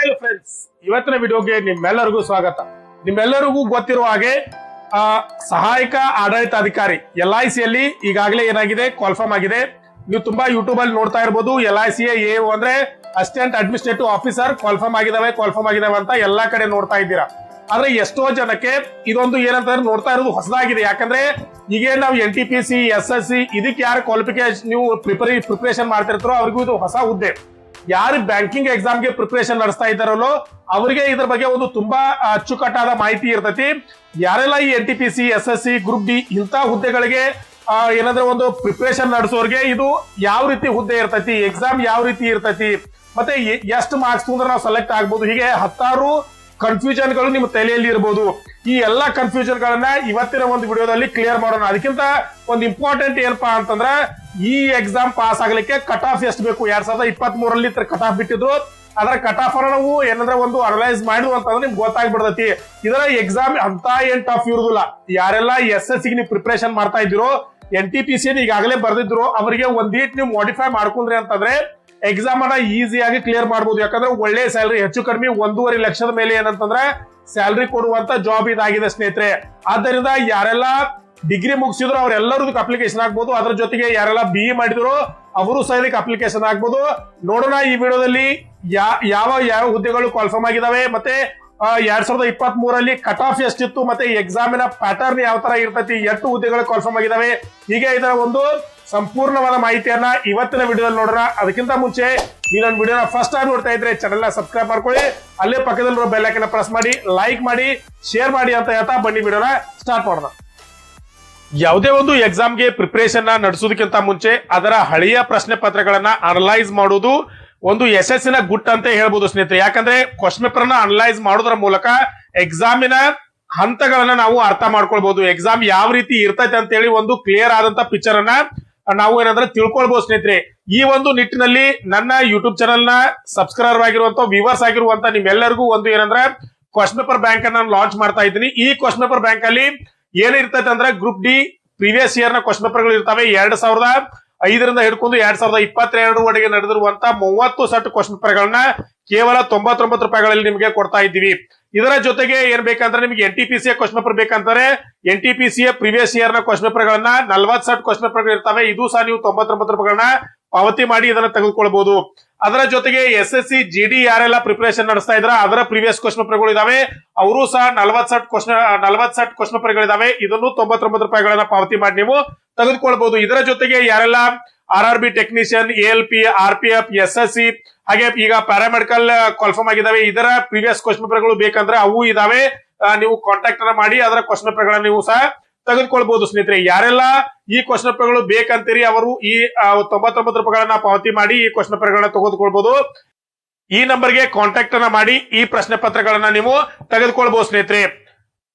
Hi friends, ಇವತ್ತಿನ ವಿಡಿಯೋಗೆ ನಿಮ್ಮೆಲ್ಲರಿಗೂ ಸ್ವಾಗತ. ನಿಮ್ಮೆಲ್ಲರಿಗೂ ಗೊತ್ತಿರುವ ಹಾಗೆ ಸಹಾಯಕ ಆಡಳಿತಾಧಿಕಾರಿ LIC ಯಲ್ಲಿ ಈಗಾಗಲೇ ಏನಾಗಿದೆ, ಕಾಲ್ಫಾರ್ಮ್ ಆಗಿದೆ. ನೀವು ತುಂಬಾ ಯೂಟ್ಯೂಬ್ ಅಲ್ಲಿ ನೋಡ್ತಾ ಇರಬಹುದು. LIC AO ಅಂದ್ರೆ ಅಸಿಸ್ಟೆಂಟ್ ಅಡ್ಮಿನಿಸ್ಟ್ರೇಟಿವ್ ಆಫೀಸರ್ ಕಾಲ್ಫಾರ್ಮ್ ಆಗಿದಾವೆ ಅಂತ ಎಲ್ಲಾ ಕಡೆ ನೋಡ್ತಾ ಇದ್ದೀರಾ. ಆದ್ರೆ ಎಷ್ಟೋ ಜನಕ್ಕೆ ಇದೊಂದು ಏನಂತ ನೋಡ್ತಾ ಇರೋದು ಹೊಸದಾಗಿದೆ. ಯಾಕಂದ್ರೆ ಈಗ ನಾವು NTPC SSC ಇದಕ್ಕೆ ಯಾರು ಕ್ವಾಲಿಫಿಕೇಶನ್ ನೀವು ಪ್ರಿಪರೇಷನ್ ಮಾಡ್ತಿರ್ತಾರೋ ಅವ್ರಿಗೂ ಇದು ಹೊಸ ಹುದ್ದೆ. ಯಾರು ಬ್ಯಾಂಕಿಂಗ್ ಎಕ್ಸಾಮ್ಗೆ ಪ್ರಿಪರೇಷನ್ ನಡೆಸ್ತಾ ಇದ್ದಾರಲ್ಲೋ ಅವರಿಗೆ ಇದ್ರ ಬಗ್ಗೆ ಒಂದು ತುಂಬಾ ಅಚ್ಚುಕಟ್ಟಾದ ಮಾಹಿತಿ ಇರ್ತೈತಿ. ಯಾರೆಲ್ಲ ಈ NTPC SSC ಗ್ರೂಪ್ ಡಿ ಇಂಥ ಹುದ್ದೆಗಳಿಗೆ ಏನಂದ್ರೆ ಒಂದು ಪ್ರಿಪರೇಷನ್ ನಡೆಸೋರ್ಗೆ ಇದು ಯಾವ ರೀತಿ ಹುದ್ದೆ ಇರ್ತೈತಿ, ಎಕ್ಸಾಮ್ ಯಾವ ರೀತಿ ಇರ್ತೈತಿ, ಮತ್ತೆ ಎಷ್ಟು ಮಾರ್ಕ್ಸ್ ಅಂದ್ರೆ ನಾವು ಸೆಲೆಕ್ಟ್ ಆಗ್ಬೋದು, ಹೀಗೆ 10 ಕನ್ಫ್ಯೂಷನ್ ಗಳು ನಿಮ್ಮ ತಲೆಯಲ್ಲಿ ಇರಬಹುದು. ಈ ಎಲ್ಲಾ ಕನ್ಫ್ಯೂಷನ್ ಗಳನ್ನ ಇವತ್ತಿನ ಒಂದು ವಿಡಿಯೋದಲ್ಲಿ ಕ್ಲಿಯರ್ ಮಾಡೋಣ. ಅದಕ್ಕಿಂತ ಒಂದು ಇಂಪಾರ್ಟೆಂಟ್ ಏನಪ್ಪಾ ಅಂತಂದ್ರೆ ಈ ಎಕ್ಸಾಮ್ ಪಾಸ್ ಆಗ್ಲಿಕ್ಕೆ ಕಟ್ ಆಫ್ ಎಷ್ಟು ಬೇಕು. 2023 ಕಟ್ ಆಫ್ ಬಿಟ್ಟಿದ್ರು. ಅದರ ಕಟ್ ಆಫ್ ನಾವು ಏನಂದ್ರೆ ಒಂದು ಅನಲೈಸ್ ಮಾಡಿದ್ವು ಅಂತಂದ್ರೆ ನಿಮ್ಗೆ ಗೊತ್ತಾಗ್ಬಿಡ್ತೈತಿ. ಇದರ ಎಕ್ಸಾಮ್ ಅಂತ ಏನ್ ಟಫ್ ಇರುದಿಲ್ಲ. ಯಾರೆಲ್ಲ SSC ನೀವು ಪ್ರಿಪರೇಷನ್ ಮಾಡ್ತಾ ಇದ್ದೀರೋ, NTPC ಈಗಾಗಲೇ ಬರ್ದಿದ್ರು, ಅವರಿಗೆ ಒಂದೀಟ್ ನೀವು ಮಾಡಿಫೈ ಮಾಡ್ಕೊಂಡ್ರಿ ಅಂತಂದ್ರೆ ಎಕ್ಸಾಮ್ ಅನ್ನ ಈಸಿಯಾಗಿ ಕ್ಲಿಯರ್ ಮಾಡಬಹುದು. ಯಾಕಂದ್ರೆ ಒಳ್ಳೆ ಸ್ಯಾಲರಿ, ಹೆಚ್ಚು ಕಡಿಮೆ 1.5 ಲಕ್ಷದ ಮೇಲೆ ಏನಂತಂದ್ರೆ ಸ್ಯಾಲರಿ ಕೊಡುವಂತ ಜಾಬ್ ಇದಾಗಿದೆ ಸ್ನೇಹಿತರೆ. ಆದ್ದರಿಂದ ಯಾರೆಲ್ಲ ಡಿಗ್ರಿ ಮುಗಿಸಿದ್ರು ಅವರೆಲ್ಲರೂ ಅಪ್ಲಿಕೇಶನ್ ಆಗ್ಬಹುದು. ಅದ್ರ ಜೊತೆಗೆ ಯಾರೆಲ್ಲ BE ಮಾಡಿದ್ರು ಅವರು ಸಹ ಇದಕ್ಕೆ ಅಪ್ಲಿಕೇಶನ್ ಆಗ್ಬಹುದು. ನೋಡೋಣ ಈ ವಿಡಿಯೋದಲ್ಲಿ ಯಾವ ಹುದ್ದೆಗಳು ಕಾಲ್ಫಾರ್ಮ್ ಆಗಿದಾವೆ, ಮತ್ತೆ 2023 ಕಟ್ ಆಫ್ ಎಷ್ಟಿತ್ತು, ಮತ್ತೆ ಎಕ್ಸಾಮಿನ ಪ್ಯಾಟರ್ನ್ ಯಾವ ತರ ಇರ್ತೈತಿ, ಎಷ್ಟು ಹುದ್ದೆಗಳು ಕಾಲ್ಫಾರ್ಮ್ ಆಗಿದಾವೆ, ಹೀಗೆ ಇದರ ಒಂದು ಸಂಪೂರ್ಣವಾದ ಮಾಹಿತಿಯನ್ನ ಇವತ್ತಿನ ವಿಡಿಯೋದಲ್ಲಿ ನೋಡೋಣ. ಅದಕ್ಕಿಂತ ಮುಂಚೆ ನೀವು ನನ್ನ ವಿಡಿಯೋನ ಫಸ್ಟ್ ಟೈಮ್ ನೋಡ್ತಾ ಇದ್ರೆ ಚಾನೆಲ್ ಸಬ್ಸ್ಕ್ರೈಬ್ ಮಾಡ್ಕೊಳ್ಳಿ, ಅಲ್ಲೇ ಪಕ್ಕದಲ್ಲಿರೋ ಬೆಲ್ ಐಕಾನ್ ಪ್ರೆಸ್ ಮಾಡಿ, ಲೈಕ್ ಮಾಡಿ, ಶೇರ್ ಮಾಡಿ ಅಂತ ಹೇಳ್ತಾ ಬನ್ನಿ ವಿಡಿಯೋನ ಸ್ಟಾರ್ಟ್ ಮಾಡೋಣ. ಯಾವುದೇ ಒಂದು ಎಕ್ಸಾಮ್ಗೆ ಪ್ರಿಪರೇಷನ್ ನಡೆಸೋದಕ್ಕಿಂತ ಮುಂಚೆ ಅದರ ಹಳೆಯ ಪ್ರಶ್ನೆ ಪತ್ರಗಳನ್ನ ಅನಲೈಸ್ ಮಾಡುವುದು ಒಂದು ಯಶಸ್ಸಿನ ಗುಟ್ ಅಂತ ಹೇಳ್ಬೋದು ಸ್ನೇಹಿತರೆ. ಯಾಕಂದ್ರೆ ಕ್ವಶನ್ ಪೇಪರ್ ನ ಅನಲೈಸ್ ಮಾಡೋದ್ರ ಮೂಲಕ ಎಕ್ಸಾಮಿನ ಹಂತಗಳನ್ನ ನಾವು ಅರ್ಥ ಮಾಡ್ಕೊಳ್ಬಹುದು. ಎಕ್ಸಾಮ್ ಯಾವ ರೀತಿ ಇರ್ತೈತೆ ಅಂತ ಹೇಳಿ ಒಂದು ಕ್ಲಿಯರ್ ಆದಂತ ಪಿಕ್ಚರ್ ಅನ್ನ ನಾವು ಏನಂದ್ರೆ ತಿಳ್ಕೊಳ್ಬಹುದು ಸ್ನೇಹಿತರೆ. ಈ ಒಂದು ನಿಟ್ಟಿನಲ್ಲಿ ನನ್ನ ಯೂಟ್ಯೂಬ್ ಚಾನೆಲ್ ನ ಸಬ್ಸ್ಕ್ರೈಬರ್ ಆಗಿರುವಂತ ವ್ಯೂವರ್ಸ್ ಆಗಿರುವಂತ ನಿಮ್ಮೆಲ್ಲರಿಗೂ ಒಂದು ಏನಂದ್ರೆ ಕ್ವಶನ್ ಪೇಪರ್ ಬ್ಯಾಂಕ್ ಅನ್ನ ಲಾಂಚ್ ಮಾಡ್ತಾ ಇದ್ದೀನಿ. ಈ ಕ್ವಶನ್ ಪೇಪರ್ ಬ್ಯಾಂಕ್ ಅಲ್ಲಿ ಏನಿರ್ತೈತೆ ಅಂದ್ರೆ ಗ್ರೂಪ್ ಡಿ ಪ್ರೀವಿಯಸ್ ಇಯರ್ ನ ಕ್ವಶನ್ ಪೇಪರ್ ಗಳು ಇರ್ತವೆ. 2005 ಹಿಡ್ಕೊಂಡು 2022 ನಡೆದಿರುವಂತ 30 ಸೆಟ್ ಕ್ವಶನ್ ಪೇಪರ್ ಗಳನ್ನ ಕೇವಲ 99 ರೂಪಾಯಿಗಳಲ್ಲಿ ನಿಮಗೆ ಕೊಡ್ತಾ ಇದ್ದೀವಿ. ಇದರ ಜೊತೆಗೆ ಏನ್ ಬೇಕಂದ್ರೆ ನಿಮಗೆ NTPC ಕ್ವಶನ್ ಪೇಪರ್ ಬೇಕಂತಾರೆ NTPC ಪ್ರೀವಿಯಸ್ ಇಯರ್ ನ ಕ್ವಶನ್ ಪೇಪರ್ ಗಳನ್ನ 40 ಸೆಟ್ ಕ್ವಶನ್ ಪೇಪರ್ ಇರ್ತವೆ. ಇದು ಸಹ ನೀವು 99 ರೂಪಾಯಿಗಳನ್ನ ಪಾವತಿ ಮಾಡಿ ಇದನ್ನ ತೆಗೆದುಕೊಳ್ಬಹುದು. ಅದರ ಜೊತೆಗೆ SSC GD ಯಾರೆಲ್ಲ ಪ್ರಿಪರೇಷನ್ ನಡೆಸ್ತಾ ಇದ್ರ ಅದರ ಪ್ರೀವಿಯಸ್ ಕ್ವಶನ್ ಪೇಪರ್ ಗಳು ಇದಾವೆ. ಅವರು ಸಹ 40 ಸೆಟ್ ಕ್ವಶನ್ ಪೇಪರ್ ಗಳಿದಾವೆ. ಇದನ್ನು 99 ರೂಪಾಯಿಗಳನ್ನ ಪಾವತಿ ಮಾಡಿ ನೀವು ತೆಗೆದುಕೊಳ್ಬಹುದು. ಇದರ ಜೊತೆಗೆ ಯಾರೆಲ್ಲ RRB technician, ALP, RPF, SSC ಹಾಗೆ ಈಗ ಪ್ಯಾರಾಮೆಡಿಕಲ್ ಕಾಲ್ಫಾರ್ಮ್ ಆಗಿದಾವೆ, ಇದರ ಪ್ರೀವಿಯಸ್ ಕ್ವಶನ್ ಪೇಪರ್ ಗಳು ಬೇಕಂದ್ರೆ ಅವು ಇದಾವೆ. ನೀವು ಕಾಂಟ್ಯಾಕ್ಟ್ ಅನ್ನ ಮಾಡಿ ಅದರ ಕ್ವಶನ್ ಪೇಪರ್ ಗಳನ್ನ ನೀವು ಸಹ ತೆಗೆದುಕೊಳ್ಬಹುದು ಸ್ನೇಹಿತರೆ. ಯಾರೆಲ್ಲ ಈ ಕ್ವಶನ್ ಪೇಪರ್ ಗಳು ಬೇಕಂತೀರಿ ಅವರು ಈ 99 ರೂಪಾಯಿಗಳನ್ನ ಪಾವತಿ ಮಾಡಿ ಈ ಕ್ವಶನ್ ಪೇಪರ್ ಗಳನ್ನ ತೆಗೆದುಕೊಳ್ಬಹುದು. ಈ ನಂಬರ್ಗೆ ಕಾಂಟ್ಯಾಕ್ಟ್ ಅನ್ನ ಮಾಡಿ ಈ ಪ್ರಶ್ನೆ ಪತ್ರಗಳನ್ನ ನೀವು ತೆಗೆದುಕೊಳ್ಬಹುದು ಸ್ನೇಹಿತರೆ.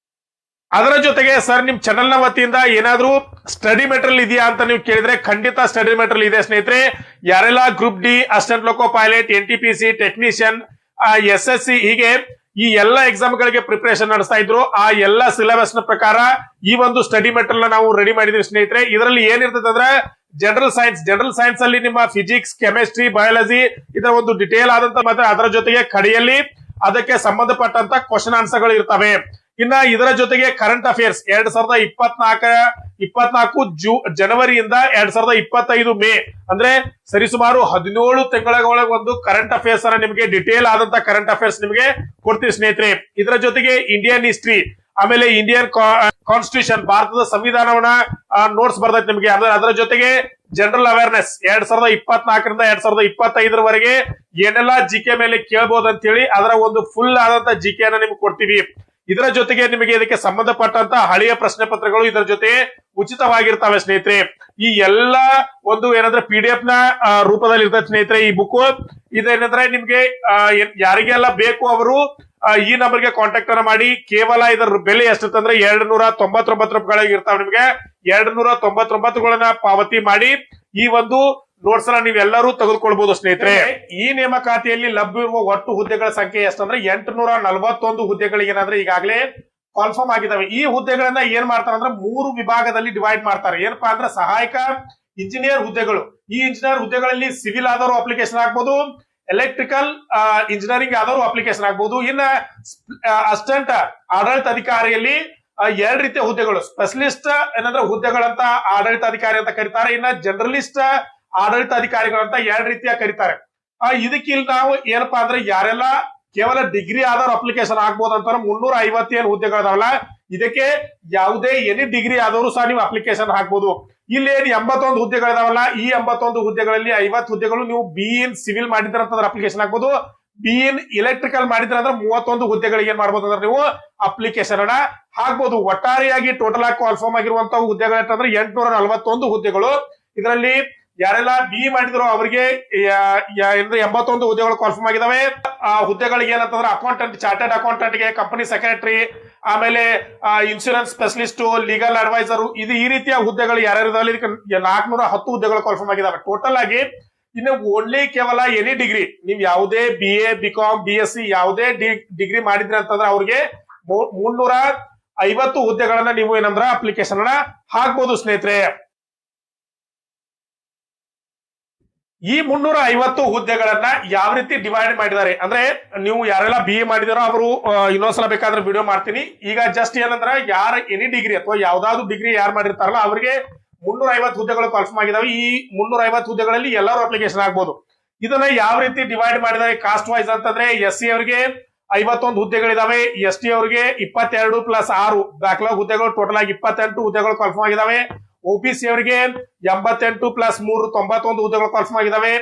ಅದರ ಜೊತೆಗೆ ಸರ್ ನಿಮ್ ಚಾನೆಲ್ ನ ವತಿಯಿಂದ ಏನಾದ್ರೂ ಸ್ಟಡಿ ಮೆಟೀರಿಯಲ್ ಇದೆಯಾ ಅಂತ ನೀವು ಕೇಳಿದ್ರೆ ಖಂಡಿತ ಸ್ಟಡಿ ಮೆಟೀರಿಯಲ್ ಇದೆ ಸ್ನೇಹಿತರೆ. ಯಾರೆಲ್ಲ ಗ್ರೂಪ್ ಡಿ, ಅಸಿಸ್ಟೆಂಟ್ ಲೋಕೋ ಪೈಲಟ್, NTPC ಟೆಕ್ನಿಷಿಯನ್, SSC ಹೀಗೆ ಈ ಎಲ್ಲ ಎಕ್ಸಾಮ್ ಗಳಿಗೆ ಪ್ರಿಪರೇಷನ್ ನಡೆಸ್ತಾ ಇದ್ರು ಆ ಎಲ್ಲ ಸಿಲೆಬಸ್ ನ ಪ್ರಕಾರ ಈ ಒಂದು ಸ್ಟಡಿ ಮೆಟೀರಿಯಲ್ ನಾವು ರೆಡಿ ಮಾಡಿದ್ವಿ ಸ್ನೇಹಿತರೆ. ಇದರಲ್ಲಿ ಏನಿರ್ತದೆ ಅಂದ್ರೆ ಜನರಲ್ ಸೈನ್ಸ್ ಅಲ್ಲಿ ನಿಮ್ಮ ಫಿಸಿಕ್ಸ್, ಕೆಮಿಸ್ಟ್ರಿ, ಬಯಾಲಜಿ ಇದರ ಒಂದು ಡಿಟೇಲ್ ಆದಂತ ಮತ್ತೆ ಅದರ ಜೊತೆಗೆ ಕಡೆಯಲ್ಲಿ ಅದಕ್ಕೆ ಸಂಬಂಧಪಟ್ಟಂತ ಕ್ವಶನ್ ಆನ್ಸರ್ ಗಳು ಇರ್ತವೆ. ಇನ್ನ ಇದರ ಜೊತೆಗೆ ಕರೆಂಟ್ ಅಫೇರ್ಸ್ 2024 ಜನವರಿಯಿಂದ 2025 ಮೇ ಅಂದ್ರೆ ಸರಿಸುಮಾರು 17 ತಿಂಗಳ ಒಂದು ಕರೆಂಟ್ ಅಫೇರ್ಸ್ ಅನ್ನ ನಿಮಗೆ ಡಿಟೇಲ್ ಆದಂತ ಕರೆಂಟ್ ಅಫೇರ್ಸ್ ನಿಮಗೆ ಕೊಡ್ತೀವಿ ಸ್ನೇಹಿತರೆ. ಇದರ ಜೊತೆಗೆ ಇಂಡಿಯನ್ ಹಿಸ್ಟ್ರಿ, ಆಮೇಲೆ ಇಂಡಿಯನ್ ಕಾನ್ಸ್ಟಿಟ್ಯೂಷನ್ ಭಾರತದ ಸಂವಿಧಾನವನ್ನ ನೋಟ್ಸ್ ಬರ್ತೈತೆ ನಿಮಗೆ. ಅದರ ಜೊತೆಗೆ ಜನರಲ್ ಅವೇರ್ನೆಸ್ 2024 2025 ಏನೆಲ್ಲ GK ಮೇಲೆ ಕೇಳಬಹುದು ಅಂತ ಹೇಳಿ ಅದರ ಒಂದು ಫುಲ್ ಆದಂತ GK ಅನ್ನ ನಿಮ್ಗೆ ಕೊಡ್ತೀವಿ. ಇದರ ಜೊತೆಗೆ ನಿಮಗೆ ಇದಕ್ಕೆ ಸಂಬಂಧಪಟ್ಟಂತ ಹಳೆಯ ಪ್ರಶ್ನೆ ಪತ್ರಗಳು ಇದರ ಜೊತೆ ಉಚಿತವಾಗಿರ್ತವೆ ಸ್ನೇಹಿತರೆ. ಈ ಎಲ್ಲ ಒಂದು ಏನಂದ್ರೆ PDF ನ ರೂಪದಲ್ಲಿ ಇರ್ತದೆ ಸ್ನೇಹಿತರೆ ಈ ಬುಕ್. ಇದೇನಂದ್ರೆ ನಿಮ್ಗೆ ಯಾರಿಗೆಲ್ಲ ಬೇಕು ಅವರು ಈ ನಂಬರ್ಗೆ ಕಾಂಟ್ಯಾಕ್ಟ್ ಅನ್ನ ಮಾಡಿ. ಕೇವಲ ಇದರ ಬೆಲೆ ಎಷ್ಟಿರ್ತಂದ್ರೆ 299 ರೂಪಾಯಿಗಳಿಗೆ ಇರ್ತಾವೆ. ನಿಮ್ಗೆ 299ಗಳನ್ನ ಪಾವತಿ ಮಾಡಿ ಈ ಒಂದು ನೋಟ್ಸ್ ಅನ್ನ ನೀವೆಲ್ಲರೂ ತೆಗೆದುಕೊಳ್ಬಹುದು ಸ್ನೇಹಿತರೆ. ಈ ನೇಮಕಾತಿಯಲ್ಲಿ ಲಭ್ಯವಿರುವ ಒಟ್ಟು ಹುದ್ದೆಗಳ ಸಂಖ್ಯೆ ಎಷ್ಟಂದ್ರೆ 841 ಹುದ್ದೆಗಳಿಗೆ ಏನಾದ್ರೆ ಈಗಾಗಲೇ ಕಾಲ್ಫಾರ್ಮ್ ಆಗಿದಾವೆ. ಈ ಹುದ್ದೆಗಳನ್ನ ಏನ್ ಮಾಡ್ತಾರೆ ಅಂದ್ರೆ 3 ವಿಭಾಗದಲ್ಲಿ ಡಿವೈಡ್ ಮಾಡ್ತಾರೆ. ಏನಪ್ಪಾ ಅಂದ್ರೆ ಸಹಾಯಕ ಇಂಜಿನಿಯರ್ ಹುದ್ದೆಗಳು. ಈ ಇಂಜಿನಿಯರ್ ಹುದ್ದೆಗಳಲ್ಲಿ ಸಿವಿಲ್ ಆದವರು ಅಪ್ಲಿಕೇಶನ್ ಹಾಕ್ಬೋದು, ಎಲೆಕ್ಟ್ರಿಕಲ್ ಇಂಜಿನಿಯರಿಂಗ್ ಆದವರು ಅಪ್ಲಿಕೇಶನ್ ಆಗ್ಬಹುದು. ಇನ್ನ ಅಸಿಸ್ಟೆಂಟ್ ಆಡಳಿತಾಧಿಕಾರಿಯಲ್ಲಿ ಎರಡು ರೀತಿಯ ಹುದ್ದೆಗಳು, ಸ್ಪೆಷಲಿಸ್ಟ್ ಏನಂದ್ರೆ ಹುದ್ದೆಗಳಂತ ಆಡಳಿತಾಧಿಕಾರಿ ಅಂತ ಕರೀತಾರೆ, ಇನ್ನ ಜನರಲಿಸ್ಟ್ ಆಡಳಿತಾಧಿಕಾರಿಗಳಂತ ಎರಡು ರೀತಿಯ ಕರೀತಾರೆ. ಇದಕ್ಕಿಲ್ ನಾವು ಏನಪ್ಪಾ ಅಂದ್ರೆ ಯಾರೆಲ್ಲ ಕೇವಲ ಡಿಗ್ರಿ ಆದವ್ರು ಅಪ್ಲಿಕೇಶನ್ ಆಗ್ಬೋದು ಅಂತ 357 ಹುದ್ದೆಗಳಿದಾವಲ್ಲ, ಇದಕ್ಕೆ ಯಾವುದೇ ಎನಿ ಡಿಗ್ರಿ ಆದವರು ಸಹ ನೀವು ಅಪ್ಲಿಕೇಶನ್ ಹಾಕ್ಬೋದು. ಇಲ್ಲಿ ಏನ್ 81 ಹುದ್ದೆಗಳಿದಾವಲ್ಲ, ಈ 81 ಹುದ್ದೆಗಳಲ್ಲಿ 50 ಹುದ್ದೆಗಳು ನೀವು ಬಿ ಇನ್ ಸಿವಿಲ್ ಮಾಡಿದ್ರ ಅಂತಂದ್ರೆ ಅಪ್ಲಿಕೇಶನ್ ಹಾಕ್ಬೋದು. ಬಿ ಇನ್ ಇಲೆಕ್ಟ್ರಿಕಲ್ ಮಾಡಿದ್ರ ಅಂದ್ರೆ 31 ಹುದ್ದೆಗಳಿಗೆ ಏನ್ ಮಾಡ್ಬೋದು ಅಂದ್ರೆ ನೀವು ಅಪ್ಲಿಕೇಶನ್ ಅನ್ನ ಹಾಕ್ಬೋದು. ಒಟ್ಟಾರೆಯಾಗಿ ಟೋಟಲ್ ಆಗಿ ಕಾಲ್ಫಾರ್ಮ್ ಆಗಿರುವಂತಹ ಹುದ್ದೆಗಳು ಅಂತಂದ್ರೆ 841 ಹುದ್ದೆಗಳು. ಇದರಲ್ಲಿ ಯಾರೆಲ್ಲ ಬಿ ಮಾಡಿದ್ರು ಅವರಿಗೆ 81 ಹುದ್ದೆಗಳು ಕಾಲ್ಫಾರ್ಮ್ ಆಗಿದಾವೆ. ಆ ಹುದ್ದೆಗಳಿಗೆ ಏನಂತಂದ್ರೆ ಅಕೌಂಟೆಂಟ್, ಚಾರ್ಟೆಡ್ ಅಕೌಂಟೆಂಟ್ ಗೆ, ಕಂಪನಿ ಸೆಕ್ರೆಟರಿ, ಆಮೇಲೆ ಇನ್ಶೂರೆನ್ಸ್ ಸ್ಪೆಷಲಿಸ್ಟ್, ಲೀಗಲ್ ಅಡ್ವೈಸರ್, ಇದು ಈ ರೀತಿಯ ಹುದ್ದೆಗಳು ಯಾರ್ಯಾರಿದಾವೆ. ಇದಕ್ಕೆ 410 ಹುದ್ದೆಗಳು ಕಾಲ್ಫಾರ್ಮ್ ಆಗಿದಾವೆ ಟೋಟಲ್ ಆಗಿ. ಇನ್ನು ಓನ್ಲಿ ಕೇವಲ ಎನಿ ಡಿಗ್ರಿ, ನೀವು ಯಾವುದೇ BA, BCom, BSc ಯಾವುದೇ ಡಿಗ್ರಿ ಮಾಡಿದ್ರಿ ಅಂತಂದ್ರೆ ಅವ್ರಿಗೆ 350 ಹುದ್ದೆಗಳನ್ನ ನೀವು ಏನಂದ್ರ ಅಪ್ಲಿಕೇಶನ್ ಅನ್ನ ಹಾಕ್ಬೋದು ಸ್ನೇಹಿತರೆ. ಈ 350 ಹುದ್ದೆಗಳನ್ನ ಯಾವ ರೀತಿ ಡಿವೈಡ್ ಮಾಡಿದ್ದಾರೆ ಅಂದ್ರೆ, ನೀವು ಯಾರೆಲ್ಲ BA ಮಾಡಿದಾರೋ ಅವರು ಇನ್ನೊಂದ್ಸಲ ಬೇಕಾದ್ರೆ ವಿಡಿಯೋ ಮಾಡ್ತೀನಿ. ಈಗ ಜಸ್ಟ್ ಏನಂದ್ರ ಯಾರ ಎನಿ ಡಿಗ್ರಿ ಅಥವಾ ಯಾವ್ದಾದ್ರು ಡಿಗ್ರಿ ಯಾರು ಮಾಡಿರ್ತಾರಲ್ಲ ಅವರಿಗೆ 350 ಹುದ್ದೆಗಳು ಕಾಲ್ಫಾರ್ಮ್ ಆಗಿದಾವೆ. ಈ 350 ಹುದ್ದೆಗಳಲ್ಲಿ ಎಲ್ಲರೂ ಅಪ್ಲಿಕೇಶನ್ ಆಗ್ಬೋದು. ಇದನ್ನ ಯಾವ ರೀತಿ ಡಿವೈಡ್ ಮಾಡಿದ್ದಾರೆ ಕಾಸ್ಟ್ ವೈಸ್ ಅಂತಂದ್ರೆ, SC ಅವರಿಗೆ 51 ಹುದ್ದೆಗಳಿದಾವೆ, ST ಅವರಿಗೆ 22 + 6 ಬ್ಯಾಕ್ಲಾಗ್ ಹುದ್ದೆಗಳು, ಟೋಟಲ್ ಆಗಿ 28 ಹುದ್ದೆಗಳು ಕಾಲ್ಫಾರ್ಮ್ ಆಗಿದಾವೆ. OBC ಅವರಿಗೆ 88 + 3 91 ಹುದ್ದೆಗಳು ಕಾಲ್ಫಾರ್ಮ್ ಆಗಿದಾವೆ.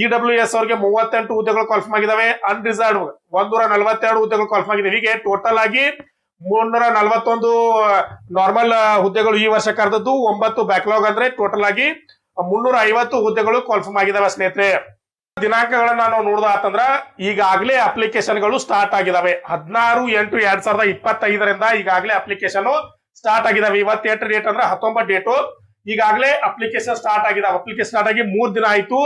EWS ಅವರಿಗೆ 38 ಹುದ್ದೆಗಳು ಕಾಲ್ಫಾರ್ಮ್ ಆಗಿದಾವೆ. ಅನ್ರಿಸರ್ವ್ಡ್ 142 ಹುದ್ದೆಗಳು ಕಾಲ್ಫಾರ್ಮ್ ಆಗಿದಾವೆ. ಹೀಗೆ ಟೋಟಲ್ ಆಗಿ 341 ನಾರ್ಮಲ್ ಹುದ್ದೆಗಳು ಈ ವರ್ಷ ಕರೆದದ್ದು, 9 ಬ್ಯಾಕ್ಲಾಗ್ ಅಂದ್ರೆ ಟೋಟಲ್ ಆಗಿ 350 ಹುದ್ದೆಗಳು ಕಾಲ್ಫಾರ್ಮ್ ಆಗಿದಾವೆ ಸ್ನೇಹಿತರೆ. ದಿನಾಂಕಗಳನ್ನ ನಾವು ನೋಡುದಾತಂದ್ರ ಈಗಾಗಲೇ ಅಪ್ಲಿಕೇಶನ್ ಗಳು ಸ್ಟಾರ್ಟ್ ಆಗಿದಾವೆ. 16/8/2025 ಈಗಾಗಲೇ ಅಪ್ಲಿಕೇಶನ್ ಸ್ಟಾರ್ಟ್ ಆಗಿದಾವೆ. ಇವತ್ತು ಎಷ್ಟು ಡೇಟ್ ಅಂದ್ರೆ 19 ಡೇಟು. ಈಗಾಗಲೇ ಅಪ್ಲಿಕೇಶನ್ ಸ್ಟಾರ್ಟ್ ಆಗಿದಾವೆ. ಅಪ್ಲಿಕೇಶನ್ ಸ್ಟಾರ್ಟ್ ಆಗಿ 3 ದಿನ ಆಯ್ತು.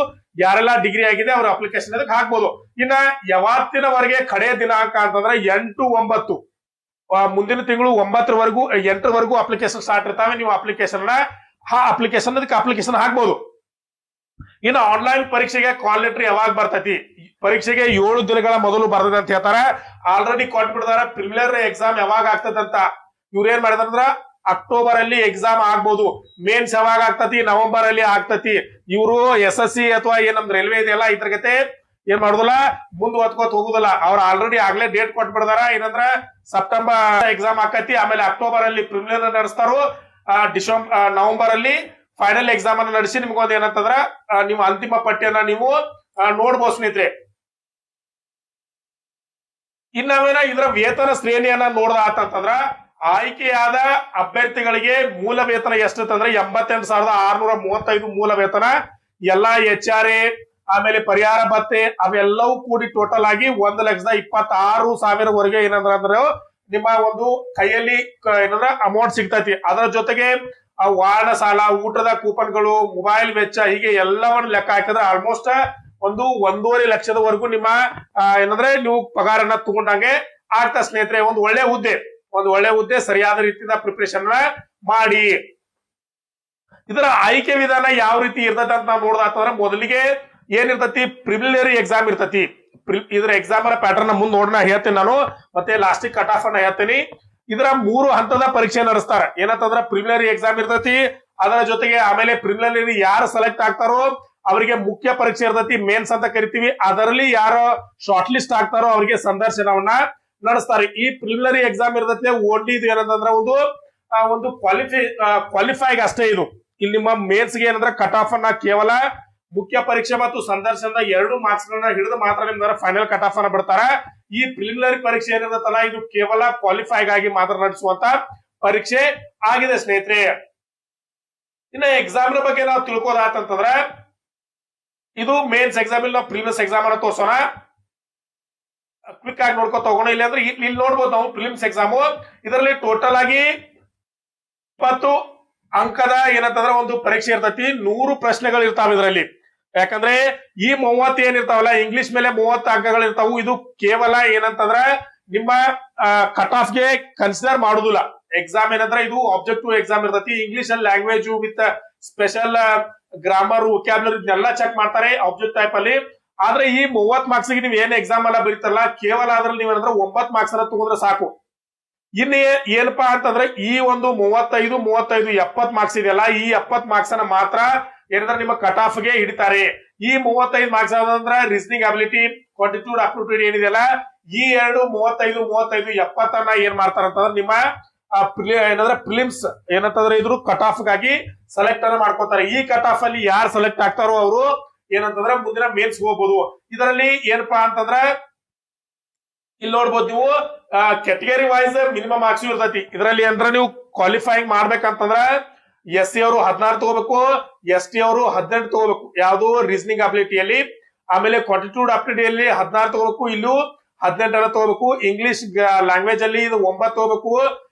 ಯಾರೆಲ್ಲ ಡಿಗ್ರಿ ಆಗಿದೆ ಅವ್ರ ಅಪ್ಲಿಕೇಶನ್ ಅದಕ್ಕೆ ಹಾಕ್ಬೋದು. ಇನ್ನ ಯಾವತ್ತಿನವರೆಗೆ ಕಡೆ ದಿನಾಂಕ ಅಂತಂದ್ರೆ 8/9, ಮುಂದಿನ ತಿಂಗಳು 9ರವರೆಗೂ 8ರವರೆಗೂ ಅಪ್ಲಿಕೇಶನ್ ಸ್ಟಾರ್ಟ್ ಇರ್ತಾವೆ. ನೀವು ಅಪ್ಲಿಕೇಶನ್ ಹಾಕ್ಬೋದು. ಇನ್ನು ಆನ್ಲೈನ್ ಪರೀಕ್ಷೆಗೆ ಕಾಲ್ ಲೆಟರ್ ಯಾವಾಗ ಬರ್ತೈತಿ? ಪರೀಕ್ಷೆಗೆ 7 ದಿನಗಳ ಮೊದಲು ಬರ್ತದೆ ಅಂತ ಹೇಳ್ತಾರೆ. ಆಲ್ರೆಡಿ ಕೊಟ್ಬಿಡ್ತಾರ ಪ್ರಿಲಿಮಿನರಿ ಎಕ್ಸಾಮ್ ಯಾವಾಗ ಆಗ್ತದಂತ. ಇವ್ರು ಏನ್ ಮಾಡಿದಾರ ಅಕ್ಟೋಬರ್ ಅಲ್ಲಿ ಎಕ್ಸಾಮ್ ಆಗ್ಬೋದು. ಮೇನ್ಸ್ ಯಾವಾಗ ಆಗ್ತತಿ? ನವೆಂಬರ್ ಅಲ್ಲಿ ಆಗ್ತತಿ. ಇವರು SSC ಅಥವಾ ಏನ್ ನಮ್ದು ರೈಲ್ವೆ ಇದೆಯಲ್ಲ ಇದ್ರ ಜೊತೆ ಏನ್ ಮಾಡುದಿಲ್ಲ, ಮುಂದ್ ಓದ್ಕೋತ ಹೋಗುದಿಲ್ಲ. ಅವ್ರು ಆಲ್ರೆಡಿ ಆಗ್ಲೇ ಡೇಟ್ ಕೊಟ್ಬಿಡ್ತಾರ. ಏನಂದ್ರ ಸೆಪ್ಟೆಂಬರ್ ಎಕ್ಸಾಮ್ ಆಕತಿ, ಆಮೇಲೆ ಅಕ್ಟೋಬರ್ ಅಲ್ಲಿ ಪ್ರಿಲಿಮಿನರಿ ನಡೆಸ್ತಾರೋ, ನವೆಂಬರ್ ಅಲ್ಲಿ ಫೈನಲ್ ಎಕ್ಸಾಮ್ ಅನ್ನ ನಡೆಸಿ ನಿಮ್ಗೊಂದು ಏನಂತಂದ್ರ ನೀವು ಅಂತಿಮ ಪಟ್ಟಿಯನ್ನ ನೀವು ನೋಡ್ಬೋದು ಸ್ನೇಹಿತರೆ. ಇನ್ನವೇನ ಇದರ ವೇತನ ಶ್ರೇಣಿಯನ್ನ ನೋಡ್ದಾತಂದ್ರ, ಆಯ್ಕೆಯಾದ ಅಭ್ಯರ್ಥಿಗಳಿಗೆ ಮೂಲ ವೇತನ ಎಷ್ಟಿರ್ತಂದ್ರೆ 88,635 ಮೂಲ ವೇತನ. ಎಲ್ಲಾ HRA ಆಮೇಲೆ ಪರಿಹಾರ ಭತ್ಯೆ ಅವೆಲ್ಲವೂ ಕೂಡಿ ಟೋಟಲ್ ಆಗಿ 1,26,000 ಏನಂದ್ರ ಅಂದ್ರೆ ನಿಮ್ಮ ಒಂದು ಕೈಯಲ್ಲಿ ಏನಂದ್ರ ಅಮೌಂಟ್ ಸಿಗ್ತೈತಿ. ಅದರ ಜೊತೆಗೆ ವಾಹನ ಸಾಲ, ಊಟದ ಕೂಪನ್ಗಳು, ಮೊಬೈಲ್ ವೆಚ್ಚ, ಹೀಗೆ ಎಲ್ಲವನ್ನು ಲೆಕ್ಕ ಹಾಕಿದ್ರೆ ಆಲ್ಮೋಸ್ಟ್ ಒಂದು 1.5 ಲಕ್ಷದವರೆಗೂ ನಿಮ್ಮ ಏನಂದ್ರೆ ನೀವು ಪಗಾರನ್ನ ತಗೊಂಡಂಗೆ ಆಗ್ತಾ ಸ್ನೇಹಿತರೆ. ಒಂದು ಒಳ್ಳೆ ಹುದ್ದೆ ಸರಿಯಾದ ರೀತಿಯಿಂದ ಪ್ರಿಪರೇಷನ್ ಮಾಡಿ. ಇದರ ಆಯ್ಕೆ ವಿಧಾನ ಯಾವ ರೀತಿ ಇರ್ತೈತಿ ಅಂತ ನಾವು ನೋಡೋದಾತಂದ್ರೆ, ಮೊದಲಿಗೆ ಏನಿರ್ತತಿ ಪ್ರಿಲಿಮಿನರಿ ಎಕ್ಸಾಮ್ ಇರ್ತತಿ. ಇದರ ಎಕ್ಸಾಮ್ ಪ್ಯಾಟರ್ನ್ ಮುಂದೆ ನೋಡೋಣ ಹೇಳ್ತೀನಿ ನಾನು, ಮತ್ತೆ ಲಾಸ್ಟಿಗೆ ಕಟ್ ಆಫ್ ಅನ್ನ ಹೇಳ್ತೀನಿ. ಇದರ 3 ಹಂತದ ಪರೀಕ್ಷೆ ನಡೆಸ್ತಾರೆ. ಏನಂತಂದ್ರ ಪ್ರಿಲಿಮಿನರಿ ಎಕ್ಸಾಮ್ ಇರ್ತತಿ, ಅದರ ಜೊತೆಗೆ ಆಮೇಲೆ ಪ್ರಿಲಿಮಿನರಿ ಯಾರು ಸೆಲೆಕ್ಟ್ ಆಗ್ತಾರೋ ಅವರಿಗೆ ಮುಖ್ಯ ಪರೀಕ್ಷೆ ಇರ್ತತಿ, ಮೇನ್ಸ್ ಅಂತ ಕರಿತೀವಿ. ಅದರಲ್ಲಿ ಯಾರು ಶಾರ್ಟ್ ಲಿಸ್ಟ್ ಆಗ್ತಾರೋ ಅವರಿಗೆ ಸಂದರ್ಶನವನ್ನ ನಡೆಸ್ತಾರೆ. ಈ ಪ್ರಿಲಿಮಿನರಿ ಎಕ್ಸಾಮ್ ಇರ್ತೈತಿ ಓನ್ಲಿ ಇದು ಏನಂತಂದ್ರ ಒಂದು ಕ್ವಾಲಿಫೈಗ್ ಅಷ್ಟೇ. ಇದು ಇಲ್ಲಿ ನಿಮ್ಮ ಮೇನ್ಸ್ ಗೆ ಏನಂದ್ರೆ ಕಟ್ ಆಫ್ ಅನ್ನ ಕೇವಲ ಮುಖ್ಯ ಪರೀಕ್ಷೆ ಮತ್ತು ಸಂದರ್ಶನದ 2 ಮಾರ್ಕ್ಸ್ ಗಳನ್ನ ಹಿಡಿದು ಮಾತ್ರ ನಿಮ್ಗೆ ಫೈನಲ್ ಕಟ್ ಆಫ್ ಅನ್ನ ಬಿಡ್ತಾರ. ಈ ಪ್ರಿಲಿಮಿನರಿ ಪರೀಕ್ಷೆ ಏನಿರುತ್ತಲ್ಲ ಇದು ಕೇವಲ ಕ್ವಾಲಿಫೈಗ್ ಆಗಿ ಮಾತ್ರ ನಡೆಸುವಂತ ಪರೀಕ್ಷೆ ಆಗಿದೆ ಸ್ನೇಹಿತರೆ. ಇನ್ನ ಎಕ್ಸಾಮ್ ನ ಬಗ್ಗೆ ನಾವು ತಿಳ್ಕೋದಾತಂತಂದ್ರೆ, ಇದು ಮೇನ್ಸ್ ಎಕ್ಸಾಮ್ ಇಲ್ಲಿ ನಾವು ಪ್ರಿಲಿಮ್ಸ್ ಎಕ್ಸಾಮ್ ಅನ್ನ ತೋರ್ಸೋಣ. ಕ್ವಿಕ್ ಆಗಿ ನೋಡ್ಕೊತ ಹೋಗೋಣ. ಇಲ್ಲ ಅಂದ್ರೆ ಇಲ್ಲಿ ನೋಡ್ಬೋದು ನಾವು ಪ್ರಿಲಿಮ್ಸ್ ಎಕ್ಸಾಮ್. ಇದರಲ್ಲಿ ಟೋಟಲ್ ಆಗಿ 20 ಅಂಕದ ಏನಂತಂದ್ರೆ ಒಂದು ಪರೀಕ್ಷೆ ಇರ್ತೈತಿ. 100 ಪ್ರಶ್ನೆಗಳು ಇರ್ತಾವ ಇದರಲ್ಲಿ. ಯಾಕಂದ್ರೆ ಈ 30 ಏನಿರ್ತಾವಲ್ಲ ಇಂಗ್ಲಿಷ್ ಮೇಲೆ 30 ಅಂಕಗಳು ಇರ್ತಾವು. ಇದು ಕೇವಲ ಏನಂತಂದ್ರ ನಿಮ್ಮ ಕಟ್ ಆಫ್ ಗೆ ಕನ್ಸಿಡರ್ ಮಾಡುದಿಲ್ಲ. ಎಕ್ಸಾಮ್ ಏನಂದ್ರೆ ಇದು ಆಬ್ಜೆಕ್ಟಿವ್ ಎಕ್ಸಾಮ್ ಇರ್ತೈತಿ. ಇಂಗ್ಲಿಷ್ ಅಲ್ಲಿ language with special grammar, vocabulary ಇದನ್ನೆಲ್ಲ ಚೆಕ್ ಮಾಡ್ತಾರೆ ಆಬ್ಜೆಕ್ಟ್ ಟೈಪ್ ಅಲ್ಲಿ. ಆದ್ರೆ ಈ 30 ಮಾರ್ಕ್ಸ್ ಗೆ ನೀವ್ ಏನ್ ಎಕ್ಸಾಮ್ ಎಲ್ಲ ಬರೀತಾರಲ್ಲ ಕೇವಲ ಅದ್ರಲ್ಲಿ ನೀವೇನಂದ್ರೆ 9 ಮಾರ್ಕ್ಸ್ ಅನ್ನ ತಗೊಂಡ್ರೆ ಸಾಕು. ಇನ್ನು ಏನಪ್ಪಾ ಅಂತಂದ್ರೆ ಈ ಒಂದು 35 70 ಮಾರ್ಕ್ಸ್ ಇದೆಯಲ್ಲ, ಈ 70 ಮಾರ್ಕ್ಸ್ ಅನ್ನ ಮಾತ್ರ ಏನಂದ್ರೆ ನಿಮ್ಮ ಕಟ್ ಆಫ್ ಗೆ ಹಿಡಿತಾರೆ. ಈ 35 ಮಾರ್ಕ್ಸ್ ಆದಂದ್ರೆ ರೀಸನಿಂಗ್ ಅಬಿಲಿಟಿ, ಕ್ವಾಂಟಿಟ್ಯೂಡ್, ಅಪ್ಟಿಟ್ಯೂಡ್ ಏನಿದೆಯಲ್ಲ, ಈ ಎರಡು 35 70 ಏನ್ ಮಾಡ್ತಾರ ಅಂತಂದ್ರೆ ನಿಮ್ಮ ಏನಂದ್ರೆ ಪ್ರಿಲಿಮ್ಸ್ ಏನಂತಂದ್ರೆ ಇದ್ರು ಕಟ್ ಆಫ್ ಗಾಗಿ ಸೆಲೆಕ್ಟ್ ಅನ್ನ ಮಾಡ್ಕೋತಾರೆ. ಈ ಕಟ್ ಆಫ್ ಅಲ್ಲಿ ಯಾರು ಸೆಲೆಕ್ಟ್ ಆಗ್ತಾರೋ ಅವರು ಏನಂತಂದ್ರೆ ಮುಂದಿನ ಮೇನ್ಸ್ ಹೋಗ್ಬೋದು. ಇದರಲ್ಲಿ ಏನಪ್ಪಾ ಅಂತಂದ್ರೆ ಇಲ್ಲಿ ನೋಡ್ಬೋದು ನೀವು ಕೆಟಗರಿ ವೈಸ್ ಮಿನಿಮಮ್ ಮಾರ್ಕ್ಸ್ ಇರ್ತೈತಿ. ಇದರಲ್ಲಿ ಅಂದ್ರೆ ನೀವು ಕ್ವಾಲಿಫೈಯಿಂಗ್ ಮಾಡ್ಬೇಕಂತಂದ್ರ SC ಅವರು 16 ತಗೋಬೇಕು, ST ಅವರು 18 ತಗೋಬೇಕು. ಯಾವುದು ರೀಸನಿಂಗ್ ಅಬಿಲಿಟಿಯಲ್ಲಿ. ಆಮೇಲೆ ಕ್ವಾಂಟಿಟ್ಯೂಡ್ ಅಪ್ಟಿಟಿಯಲ್ಲಿ 16 ತಗೋಬೇಕು, ಇಲ್ಲೂ 18 ತಗೋಬೇಕು. ಇಂಗ್ಲಿಷ್ ಲ್ಯಾಂಗ್ವೇಜ್ ಅಲ್ಲಿ ಇದು 9 ತಗೋಬೇಕು.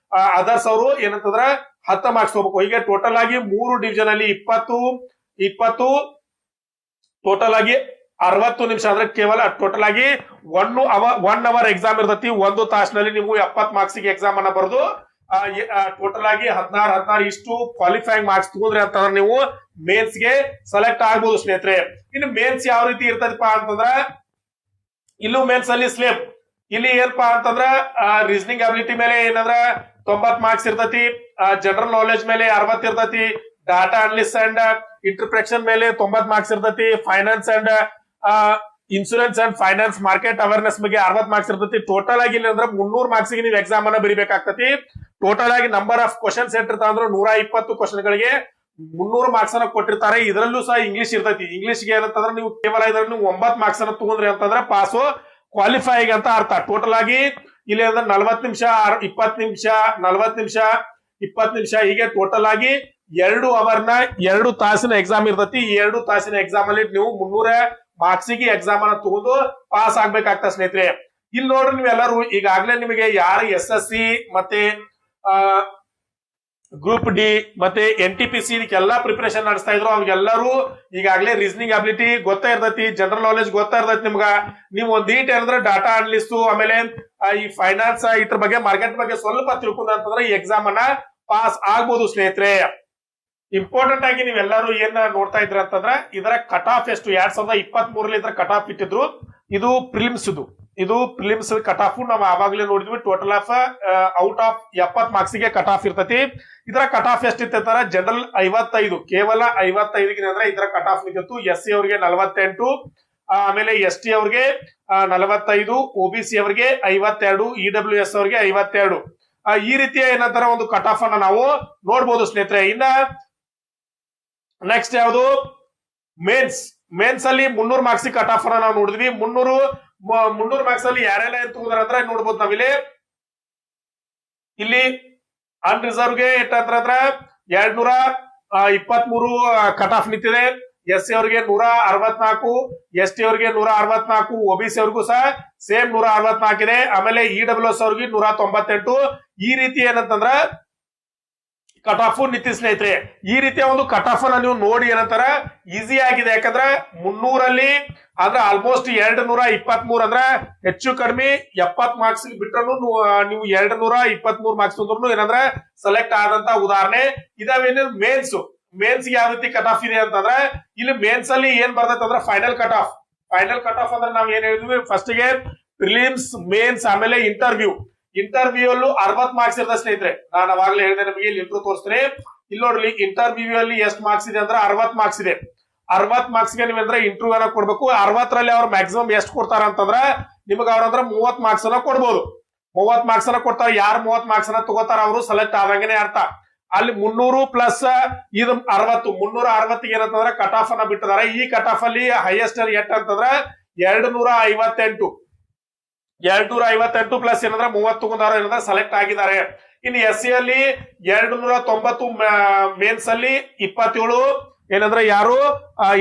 ಅದರ್ಸ್ ಅವರು ಏನಂತಂದ್ರ 10 ಮಾರ್ಕ್ಸ್ ತಗೋಬೇಕು. ಹೀಗೆ ಟೋಟಲ್ ಆಗಿ 3 ಡಿವಿಷನ್ ಅಲ್ಲಿ 20 ಟೋಟಲ್ ಆಗಿ 60 ನಿಮಿಷ ಅಂದ್ರೆ ಕೇವಲ ಟೋಟಲ್ ಆಗಿ 1 ಅವರ್ ಎಕ್ಸಾಮ್ ಇರ್ತೈತಿ. 1 ತಾಸಿನಲ್ಲಿ ನೀವು 70 ಮಾರ್ಕ್ಸ್ ಗೆ ಎಕ್ಸಾಮ್ ಅನ್ನ ಬರೆದು ಟೋಟಲ್ ಆಗಿ 16 ಇಷ್ಟು ಕ್ವಾಲಿಫೈಯಿಂಗ್ ಮಾರ್ಕ್ಸ್ ತಗೊಂಡ್ರಿ ಅಂತಂದ್ರೆ ನೀವು ಮೇನ್ಸ್ ಗೆ ಸೆಲೆಕ್ಟ್ ಆಗ್ಬೋದು ಸ್ನೇಹಿತರೆ. ಇನ್ನು ಮೇನ್ಸ್ ಯಾವ ರೀತಿ ಇರ್ತದಪ್ಪ ಅಂತಂದ್ರ ಇಲ್ಲೂ ಮೇನ್ಸ್ ಅಲ್ಲಿ ಸ್ಲೇಮ್. ಇಲ್ಲಿ ಏನಪ್ಪಾ ಅಂತಂದ್ರ ರೀಸನಿಂಗ್ ಅಬಿಲಿಟಿ ಮೇಲೆ ಏನಂದ್ರ 90 ಮಾರ್ಕ್ಸ್ ಇರ್ತೈತಿ, ಜನರಲ್ ನಾಲೆಜ್ ಮೇಲೆ 60 ಇರ್ತೈತಿ, ಡಾಟಾ ಅನಾಲಿಸಿಸ್ ಅಂಡ್ ಇಂಟರ್ಪ್ರೆಷನ್ ಮೇಲೆ 90 ಮಾರ್ಕ್ಸ್ ಇರ್ತೈತಿ, finance and insurance and finance market awareness ಬಗ್ಗೆ 60 ಮಾರ್ಕ್ಸ್ ಇರ್ತೈತಿ. ಟೋಟಲ್ ಆಗಿ ಇಲ್ಲ ಅಂದ್ರೆ 300 ಮಾರ್ಕ್ಸ್ ಗೆ ನೀವು ಎಕ್ಸಾಮ್ ಅನ್ನ ಬರೀಬೇಕಾಗ್ತತಿ. ಟೋಟಲ್ ಆಗಿ ನಂಬರ್ ಆಫ್ ಕ್ವಶನ್ಸ್ ಇರ್ತಾವ ಅಂದ್ರೆ 120 ಕ್ವಶನ್ ಗಳಿಗೆ 300 ಮಾರ್ಕ್ಸ್ ಅನ್ನ ಕೊಟ್ಟಿರ್ತಾರೆ. ಇದರಲ್ಲೂ ಸಹ ಇಂಗ್ಲಿಷ್ ಇರ್ತೈತಿ. ಇಂಗ್ಲಿಷ್ ಗೆ ಏನಂತಂದ್ರೆ ನೀವು ಕೇವಲ ಇದರಲ್ಲಿ 9 ಮಾರ್ಕ್ಸ್ ಅನ್ನ ತಗೊಂಡ್ರಿ ಅಂತಂದ್ರೆ ಪಾಸು ಕ್ವಾಲಿಫೈಯಿಂಗ್ ಅಂತ ಅರ್ಥ. ಟೋಟಲ್ ಆಗಿ ಇಲ್ಲಿ ಅಂದ್ರೆ 40 ನಿಮಿಷ 20 ನಿಮಿಷ 40 ನಿಮಿಷ 20 ನಿಮಿಷ ಹೀಗೆ ಟೋಟಲ್ ಆಗಿ 2 ಅವರ್ನ 2 ತಾಸಿನ ಎಕ್ಸಾಮ್ ಇರ್ತೈತಿ. ಈ 2 ತಾಸಿನ ಎಕ್ಸಾಮ್ ಅಲ್ಲಿ ನೀವು 300 ಮಾರ್ಕ್ಸ್ ಗೆ ಎಕ್ಸಾಮ್ ಅನ್ನ ತಗೊಂಡು ಪಾಸ್ ಆಗ್ಬೇಕಾಗ್ತದೆ ಸ್ನೇಹಿತರೆ. ಇಲ್ಲಿ ನೋಡ್ರಿ ನೀವೆಲ್ಲರೂ ಈಗಾಗಲೇ ನಿಮಗೆ ಯಾರು SSC ಮತ್ತೆ ಗ್ರೂಪ್ ಡಿ ಮತ್ತೆ NTPC ಇದಕ್ಕೆಲ್ಲಾ ಪ್ರಿಪರೇಷನ್ ನಡೆಸ್ತಾ ಇದ್ರು ಅವ್ರಿಗೆಲ್ಲರೂ ಈಗಾಗಲೇ ರೀಸನಿಂಗ್ ಅಬಿಲಿಟಿ ಗೊತ್ತಾ ಇರ್ತೈತಿ, ಜನರಲ್ ನಾಲೆಜ್ ಗೊತ್ತಾ ಇರ್ತೈತಿ. ನಿಮ್ಗ ನೀವು ಒಂದ್ ಈಟ್ ಏನಂದ್ರೆ ಡಾಟಾ ಅನಲಿಸ್ಟ್ ಆಮೇಲೆ ಈ ಫೈನಾನ್ಸ್ ಇದ್ರ ಬಗ್ಗೆ ಮಾರ್ಕೆಟ್ ಬಗ್ಗೆ ಸ್ವಲ್ಪ ತಿಳ್ಕೊಂಡ ಅಂತಂದ್ರೆ ಈ ಎಕ್ಸಾಮ್ ಅನ್ನ ಪಾಸ್ ಆಗ್ಬೋದು ಸ್ನೇಹಿತರೆ. ಇಂಪಾರ್ಟೆಂಟ್ ಆಗಿ ನೀವೆಲ್ಲರೂ ಏನ್ ನೋಡ್ತಾ ಇದ್ರಿ ಅಂತಂದ್ರೆ ಇದರ ಕಟ್ ಆಫ್ ಎಷ್ಟು 2023 ಇದ್ರ ಕಟ್ ಆಫ್ ಇಟ್ಟಿದ್ರು. ಇದು ಪ್ರಿಲಿಮ್ಸ್ ಇದು ಪ್ರಿಲಿಮ್ಸ್ ಕಟ್ ಆಫ್ ನಾವು ಆವಾಗಲೇ ನೋಡಿದ್ವಿ. Total of out of 70 marks ಗೆ ಕಟ್ ಆಫ್ ಇರ್ತೈತಿ. ಇದರ ಕಟ್ ಆಫ್ ಎಷ್ಟು ಇರ್ತಾರ ಜನರಲ್ 55 ಕೇವಲ 55 ಅಂದ್ರೆ ಇದರ ಕಟ್ ಆಫ್ ನಿಂತಿತ್ತು. SC ಅವರಿಗೆ 48, ಆಮೇಲೆ ST ಅವ್ರಿಗೆ 45, OBC ಅವರಿಗೆ 52, EWS ಅವರಿಗೆ 52. ಈ ರೀತಿಯ ಏನಂತಾರ ಒಂದು ಕಟ್ ಆಫ್ ಅನ್ನ ನಾವು ನೋಡ್ಬೋದು ಸ್ನೇಹಿತರೆ. ಇನ್ನ ನೆಕ್ಸ್ಟ್ ಯಾವುದು ಮೇನ್ಸ್ ಅಲ್ಲಿ 300 ಮಾರ್ಕ್ಸ್ ಕಟ್ ಆಫ್ ಅನ್ನ ನಾವು ನೋಡಿದ್ವಿ. 300 ಮಾರ್ಕ್ಸ್ ಅಲ್ಲಿ ಯಾರೆಲ್ಲ ತಗೊಂಡ್ರ ಅಂದ್ರೆ ನೋಡ್ಬೋದು ನಾವಿಲ್ಲಿ. ಇಲ್ಲಿ ಅನ್ರಿಸರ್ವ್ ಗೆ ಎಷ್ಟಂದ್ರ 223 ಕಟ್ ಆಫ್ ನಿಂತಿದೆ. SC ಅವರಿಗೆ 164, ST ಅವರಿಗೆ 164, OBC ಅವ್ರಿಗೂ ಸಹ ಸೇಮ್ 164 ಇದೆ. ಆಮೇಲೆ EWS ಅವ್ರಿಗೆ 198. ಈ ರೀತಿ ಏನಂತಂದ್ರ ಕಟ್ ಆಫ್ ನಿಂತಿ ಸ್ನೇಹಿತರೆ. ಈ ರೀತಿಯ ಒಂದು ಕಟ್ ಆಫ್ ಅನ್ನ ನೀವು ನೋಡಿ ಏನಂತಾರ ಈಸಿ ಆಗಿದೆ. ಯಾಕಂದ್ರೆ 300 ಅಂದ್ರೆ ಆಲ್ಮೋಸ್ಟ್ 223 ಅಂದ್ರೆ ಹೆಚ್ಚು ಕಡಿಮೆ 70 ಮಾರ್ಕ್ಸ್ ಬಿಟ್ರು ನೀವು 223 ಮಾರ್ಕ್ಸ್ ಅಂದ್ರೂ ಏನಂದ್ರೆ ಸೆಲೆಕ್ಟ್ ಆದಂತ ಉದಾಹರಣೆ ಇದಾವೇನು. ಮೇನ್ಸ್ ಯಾವ ರೀತಿ ಕಟ್ ಆಫ್ ಇದೆ ಅಂತಂದ್ರೆ ಇಲ್ಲಿ ಮೇನ್ಸ್ ಅಲ್ಲಿ ಏನ್ ಬರ್ತೈತೆ ಅಂದ್ರೆ ಫೈನಲ್ ಕಟ್ ಆಫ್ ಅಂದ್ರೆ ನಾವ್ ಏನ್ ಹೇಳಿದ್ವಿ ಫಸ್ಟ್ ಗೆ ಪ್ರಿಲಿಮ್ಸ್, ಮೇನ್ಸ್ ಆಮೇಲೆ ಇಂಟರ್ವ್ಯೂ ಅಲ್ಲೂ 60 ಮಾರ್ಕ್ಸ್ ಇರ್ತದೆ ಸ್ನೇಹಿತರೆ. ನಾನು ಅವಾಗಲೇ ಹೇಳಿದೆ ನಿಮಗೆ ಇಲ್ಲಿ ಇಂಟ್ರೂ ತೋರಿಸ್ತೀನಿ. ಇಲ್ಲಿ ನೋಡ್ರಿ ಇಂಟರ್ವ್ಯೂ ಅಲ್ಲಿ ಎಷ್ಟು ಮಾರ್ಕ್ಸ್ ಇದೆ ಅಂದ್ರೆ 60 ಮಾರ್ಕ್ಸ್ ಇದೆ. 60 ಮಾರ್ಕ್ಸ್ ಗೆ ನೀವಂದ್ರೆ ಇಂಟರ್ವ್ಯೂ ಅನ್ನ ಕೊಡ್ಬೇಕು. 60ರಲ್ಲಿ ಅವ್ರು ಮ್ಯಾಕ್ಸಿಮಮ್ ಎಷ್ಟು ಕೊಡ್ತಾರ ಅಂತಂದ್ರ ನಿಮಗೆ ಅವ್ರಂದ್ರ 30 ಮಾರ್ಕ್ಸ್ ಅನ್ನ ಕೊಡ್ಬೋದು. 30 ಮಾರ್ಕ್ಸ್ ಅನ್ನ ಕೊಡ್ತಾರ. ಯಾರು 30 ಮಾರ್ಕ್ಸ್ ಅನ್ನ ತಗೋತಾರ ಅವರು ಸೆಲೆಕ್ಟ್ ಆದಂಗೆನೆ ಅರ್ಥ. ಅಲ್ಲಿ 300 ಪ್ಲಸ್ ಇದು 60 360 ಏನಂತಂದ್ರೆ ಕಟ್ ಆಫ್ ಅನ್ನ ಬಿಟ್ಟಿದ್ದಾರೆ. ಈ ಕಟ್ ಆಫ್ ಅಲ್ಲಿ ಹೈಯೆಸ್ಟ್ ಎಟ್ ಅಂತಂದ್ರೆ 258 ಪ್ಲಸ್ ಏನಂದ್ರೆ 30 ತಗೊಂಡಾರ ಏನಂದ್ರೆ ಸೆಲೆಕ್ಟ್ ಆಗಿದ್ದಾರೆ. ಇನ್ನು SC ಅಲ್ಲಿ 290, ಮೇನ್ಸ್ ಅಲ್ಲಿ 27 ಏನಂದ್ರೆ ಯಾರು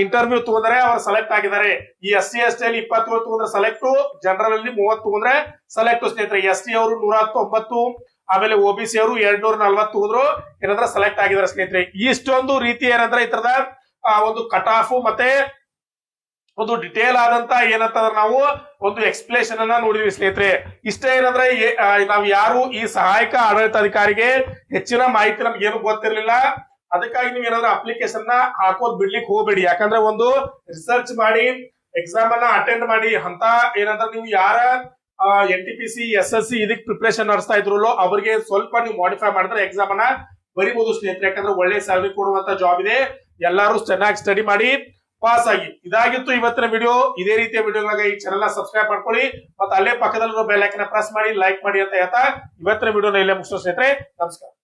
ಇಂಟರ್ವ್ಯೂ ತಗೊಂಡ್ರೆ ಅವ್ರು ಸೆಲೆಕ್ಟ್ ಆಗಿದ್ದಾರೆ. ಈ SC ST ಅಲ್ಲಿ 27 ತಗೊಂಡ್ರೆ ಸೆಲೆಕ್ಟ್, ಜನರಲ್ ಅಲ್ಲಿ 30 ತಗೊಂಡ್ರೆ ಸೆಲೆಕ್ಟ್ ಸ್ನೇಹಿತರೆ. ST ಅವರು 190, ಆಮೇಲೆ OBC ಅವರು 240 ತಗೊಂಡ್ರು ಏನಂದ್ರೆ ಸೆಲೆಕ್ಟ್ ಆಗಿದ್ದಾರೆ ಸ್ನೇಹಿತರೆ. ಇಷ್ಟೊಂದು ರೀತಿ ಏನಂದ್ರೆ ಈ ತರದ ಒಂದು ಕಟ್ ಆಫ್ ಮತ್ತೆ ಒಂದು ಡಿಟೇಲ್ ಆದಂತ ಏನಂತಂದ್ರೆ ನಾವು ಒಂದು ಎಕ್ಸ್ಪ್ಲೇಷನ್ ಅನ್ನ ನೋಡಿದ್ವಿ ಸ್ನೇಹಿತರೆ. ಇಷ್ಟೇ ಏನಂದ್ರೆ ನಾವ್ ಯಾರು ಈ ಸಹಾಯಕ ಆಡಳಿತಾಧಿಕಾರಿಗೆ ಹೆಚ್ಚಿನ ಮಾಹಿತಿ ನಮ್ಗೆ ಏನು ಗೊತ್ತಿರ್ಲಿಲ್ಲ. ಅದಕ್ಕಾಗಿ ನೀವ್ ಏನಾದ್ರೆ ಅಪ್ಲಿಕೇಶನ್ ನ ಹಾಕೋದ್ ಬಿಡ್ಲಿಕ್ಕೆ ಹೋಗ್ಬೇಡಿ. ಯಾಕಂದ್ರೆ ಒಂದು ರಿಸರ್ಚ್ ಮಾಡಿ ಎಕ್ಸಾಮ್ ಅನ್ನ ಅಟೆಂಡ್ ಮಾಡಿ ಅಂತ ಏನಂದ್ರೆ ನೀವು ಯಾರ NTPC SSC ಇದಕ್ ಪ್ರಿಪರೇಷನ್ ನಡೆಸ್ತಾ ಇದ್ರಲ್ಲೋ ಅವ್ರಿಗೆ ಸ್ವಲ್ಪ ನೀವು ಮಾಡಿಫೈ ಮಾಡಿದ್ರೆ ಎಕ್ಸಾಮ್ ಅನ್ನ ಬರಿಬಹುದು ಸ್ನೇಹಿತರೆ. ಯಾಕಂದ್ರೆ ಒಳ್ಳೆ ಸ್ಯಾಲರಿ ಕೊಡುವಂತ ಜಾಬ್ ಇದೆ. ಎಲ್ಲರೂ ಚೆನ್ನಾಗಿ ಸ್ಟಡಿ ಮಾಡಿ ಪಾಸ್ ಆಗಿ. ಇದಾಗಿತ್ತು ಇವತ್ತಿನ ವಿಡಿಯೋ. ಇದೇ ರೀತಿಯ ವಿಡಿಯೋಗಳಿಗೆ ಈ ಚಾನೆಲ್ ನ ಸಬ್ಸ್ಕ್ರೈಬ್ ಮಾಡ್ಕೊಳ್ಳಿ ಮತ್ತೆ ಅಲ್ಲೇ ಪಕ್ಕದಲ್ಲಿರೋ ಬೆಲ್ ಐಕಾನ್ ಪ್ರೆಸ್ ಮಾಡಿ ಲೈಕ್ ಮಾಡಿ ಅಂತ ಹೇಳ್ತಾ ಇವತ್ತಿನ ವಿಡಿಯೋನ ಇಲ್ಲೇ ಮುಗಿಸೋ ಸ್ನೇಹಿತರೆ. ನಮಸ್ಕಾರ.